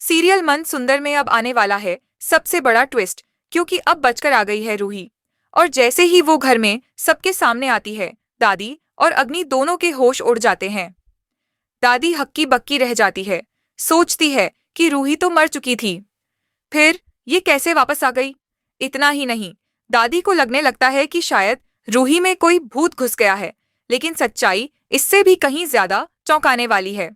Serial मन सुंदर में अब आने वाला है सबसे बड़ा ट्विस्ट, क्योंकि अब बचकर आ गई है रूही। और जैसे ही वो घर में सबके सामने आती है, दादी और अग्नि दोनों के होश उड़ जाते हैं। दादी हक्की बक्की रह जाती है, सोचती है कि रूही तो मर चुकी थी, फिर ये कैसे वापस आ गई। इतना ही नहीं, दादी को लगने लगता है कि शायद रूही में कोई भूत घुस गया है, लेकिन सच्चाई इससे भी कहीं ज्यादा चौंकाने वाली है।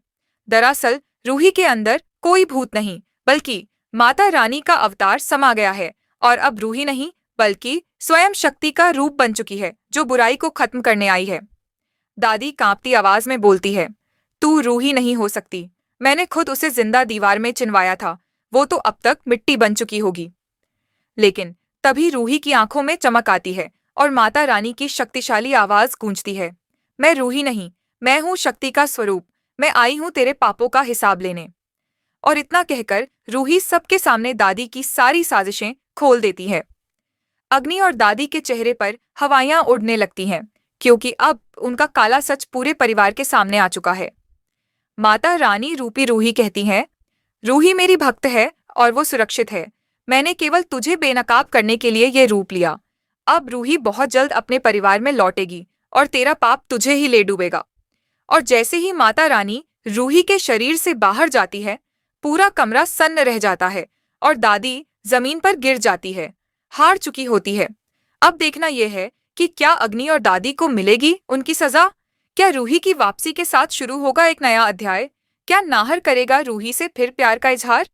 दरअसल रूही के अंदर कोई भूत नहीं, बल्कि माता रानी का अवतार समा गया है, और अब रूही नहीं बल्कि स्वयं शक्ति का रूप बन चुकी है, जो बुराई को खत्म करने आई है। दादी कांपती आवाज में बोलती है, तू रूही नहीं हो सकती। मैंने खुद उसे जिंदा दीवार में चिनवाया था, वो तो अब तक मिट्टी बन चुकी होगी। लेकिन तभी रूही की आंखों में चमक आती है और माता रानी की शक्तिशाली आवाज गूंजती है, मैं रूही नहीं, मैं हूँ शक्ति का स्वरूप। मैं आई हूँ तेरे पापों का हिसाब लेने। और इतना कहकर रूही सबके सामने दादी की सारी साजिशें खोल देती है। अग्नि और दादी के चेहरे पर हवाइयां उड़ने लगती हैं, क्योंकि अब उनका काला सच पूरे परिवार के सामने आ चुका है। माता रानी रूपी रूही कहती हैं, रूही मेरी भक्त है और वो सुरक्षित है। मैंने केवल तुझे बेनकाब करने के लिए ये रूप लिया। अब रूही बहुत जल्द अपने परिवार में लौटेगी और तेरा पाप तुझे ही ले डूबेगा। और जैसे ही माता रानी रूही के शरीर से बाहर जाती है, पूरा कमरा सन्न रह जाता है और दादी जमीन पर गिर जाती है, हार चुकी होती है। अब देखना यह है कि क्या अग्नि और दादी को मिलेगी उनकी सजा। क्या रूही की वापसी के साथ शुरू होगा एक नया अध्याय। क्या नाहर करेगा रूही से फिर प्यार का इजहार।